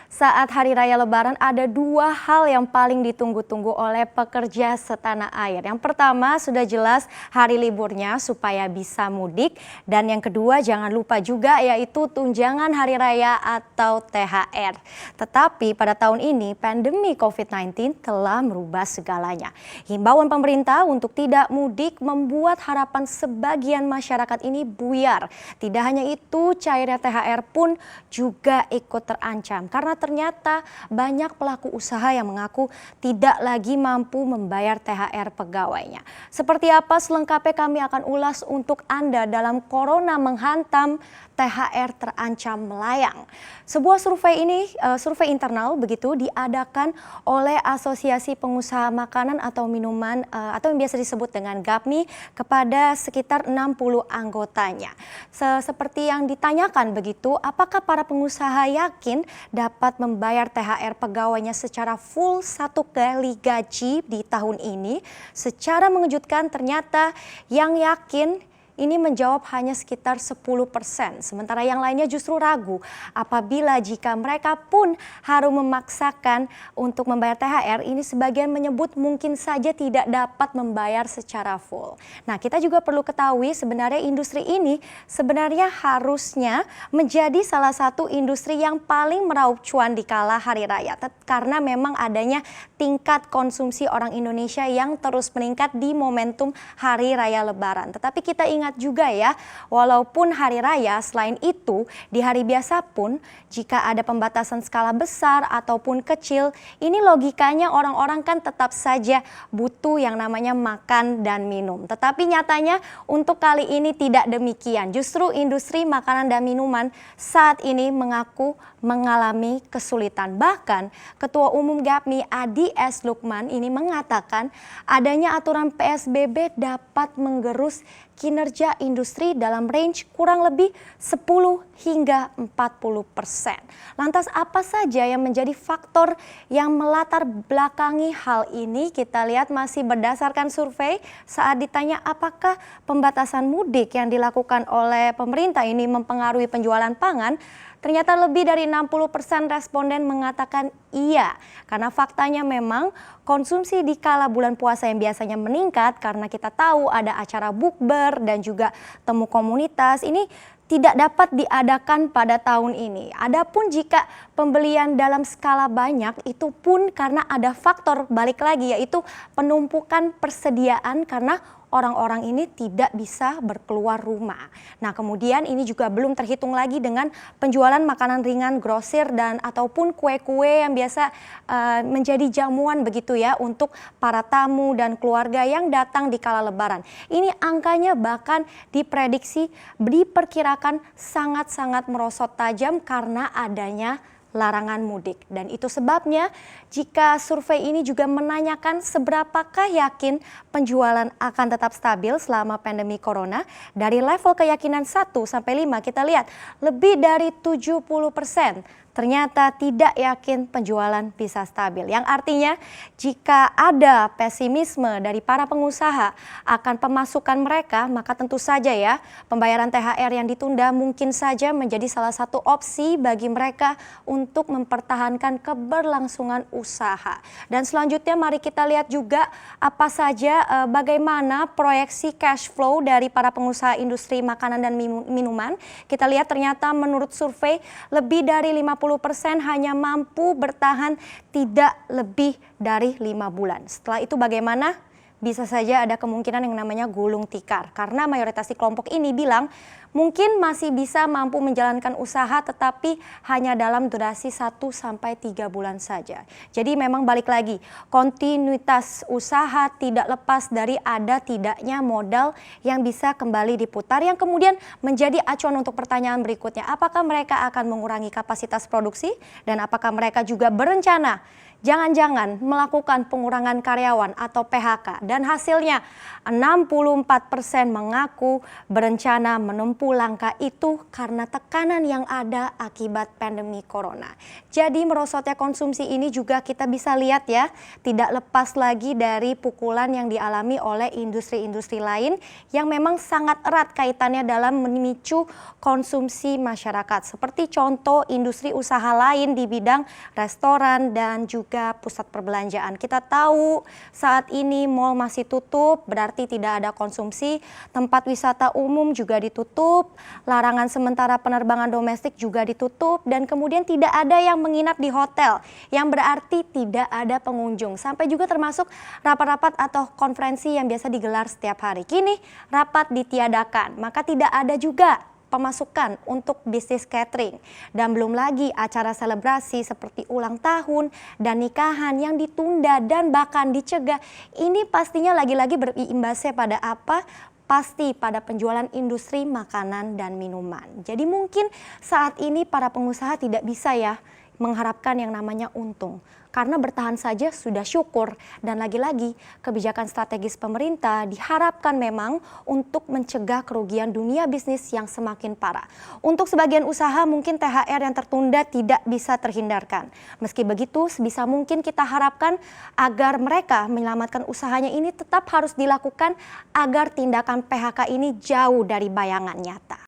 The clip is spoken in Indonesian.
Saat Hari Raya Lebaran ada dua hal yang paling ditunggu-tunggu oleh pekerja setanah air. Yang pertama sudah jelas hari liburnya supaya bisa mudik. Dan yang kedua jangan lupa juga yaitu tunjangan Hari Raya atau THR. Tetapi pada tahun ini pandemi COVID-19 telah merubah segalanya. Himbauan pemerintah untuk tidak mudik membuat harapan sebagian masyarakat ini buyar. Tidak hanya itu, cairnya THR pun juga ikut terancam karena ternyata banyak pelaku usaha yang mengaku tidak lagi mampu membayar THR pegawainya. Seperti apa selengkapnya kami akan ulas untuk Anda dalam Corona menghantam, THR terancam melayang. Sebuah survei internal begitu diadakan oleh Asosiasi Pengusaha Makanan atau Minuman atau yang biasa disebut dengan GAPMI kepada sekitar 60 anggotanya. Seperti yang ditanyakan begitu, apakah para pengusaha yakin dapat membayar THR pegawainya secara full 1 kali gaji di tahun ini? Secara mengejutkan ternyata yang yakin ini menjawab hanya sekitar 10%. Sementara yang lainnya justru ragu apabila jika mereka pun harus memaksakan untuk membayar THR, ini sebagian menyebut mungkin saja tidak dapat membayar secara full. Nah, kita juga perlu ketahui sebenarnya industri ini sebenarnya harusnya menjadi salah satu industri yang paling meraup cuan di kala hari raya. Karena memang adanya tingkat konsumsi orang Indonesia yang terus meningkat di momentum hari raya Lebaran. Tetapi kita ingat juga ya, walaupun hari raya, selain itu di hari biasa pun jika ada pembatasan skala besar ataupun kecil, ini logikanya orang-orang kan tetap saja butuh yang namanya makan dan minum. Tetapi nyatanya untuk kali ini tidak demikian. Justru industri makanan dan minuman saat ini mengaku mengalami kesulitan. Bahkan Ketua Umum GAPMI Adi S. Lukman ini mengatakan adanya aturan PSBB dapat menggerus kinerja industri dalam range kurang lebih 10 hingga 40%. Lantas apa saja yang menjadi faktor yang melatar belakangi hal ini? Kita lihat masih berdasarkan survei saat ditanya apakah pembatasan mudik yang dilakukan oleh pemerintah ini mempengaruhi penjualan pangan. Ternyata lebih dari 60% responden mengatakan iya. Karena faktanya memang konsumsi di kala bulan puasa yang biasanya meningkat karena kita tahu ada acara bukber dan juga temu komunitas ini tidak dapat diadakan pada tahun ini. Adapun jika pembelian dalam skala banyak itu pun karena ada faktor balik lagi yaitu penumpukan persediaan karena orang-orang ini tidak bisa berkeluar rumah. Nah, kemudian ini juga belum terhitung lagi dengan penjualan makanan ringan grosir dan ataupun kue-kue yang biasa menjadi jamuan begitu ya untuk para tamu dan keluarga yang datang di kala Lebaran. Ini angkanya bahkan diperkirakan sangat-sangat merosot tajam karena adanya larangan mudik. Dan itu sebabnya jika survei ini juga menanyakan seberapakah yakin penjualan akan tetap stabil selama pandemi corona, dari level keyakinan 1 sampai 5 kita lihat lebih dari 70% ternyata tidak yakin penjualan bisa stabil. Yang artinya jika ada pesimisme dari para pengusaha akan pemasukan mereka, maka tentu saja ya pembayaran THR yang ditunda mungkin saja menjadi salah satu opsi bagi mereka untuk mempertahankan keberlangsungan usaha. Dan selanjutnya mari kita lihat juga apa saja bagaimana proyeksi cash flow dari para pengusaha industri makanan dan minuman. Kita lihat ternyata menurut survei lebih dari 50% hanya mampu bertahan tidak lebih dari 5 bulan. Setelah itu bagaimana? Bisa saja ada kemungkinan yang namanya gulung tikar. Karena mayoritas di kelompok ini bilang mungkin masih bisa mampu menjalankan usaha tetapi hanya dalam durasi 1 sampai 3 bulan saja. Jadi memang balik lagi, kontinuitas usaha tidak lepas dari ada tidaknya modal yang bisa kembali diputar yang kemudian menjadi acuan untuk pertanyaan berikutnya. Apakah mereka akan mengurangi kapasitas produksi dan apakah mereka juga berencana jangan-jangan melakukan pengurangan karyawan atau PHK dan hasilnya 64% mengaku berencana menempuh suku langka itu karena tekanan yang ada akibat pandemi corona. Jadi merosotnya konsumsi ini juga kita bisa lihat ya, tidak lepas lagi dari pukulan yang dialami oleh industri-industri lain yang memang sangat erat kaitannya dalam memicu konsumsi masyarakat. Seperti contoh industri usaha lain di bidang restoran dan juga pusat perbelanjaan. Kita tahu saat ini mal masih tutup, berarti tidak ada konsumsi, tempat wisata umum juga ditutup, larangan sementara penerbangan domestik juga ditutup, dan kemudian tidak ada yang menginap di hotel, yang berarti tidak ada pengunjung. Sampai juga termasuk rapat-rapat atau konferensi yang biasa digelar setiap hari. Kini rapat ditiadakan, maka tidak ada juga pemasukan untuk bisnis catering. Dan belum lagi acara selebrasi seperti ulang tahun dan nikahan yang ditunda dan bahkan dicegah. Ini pastinya lagi-lagi berimbasnya pada apa? Pasti pada penjualan industri makanan dan minuman. Jadi mungkin saat ini para pengusaha tidak bisa ya mengharapkan yang namanya untung. Karena bertahan saja sudah syukur, dan lagi-lagi kebijakan strategis pemerintah diharapkan memang untuk mencegah kerugian dunia bisnis yang semakin parah. Untuk sebagian usaha mungkin THR yang tertunda tidak bisa terhindarkan. Meski begitu sebisa mungkin kita harapkan agar mereka menyelamatkan usahanya ini tetap harus dilakukan agar tindakan PHK ini jauh dari bayangan nyata.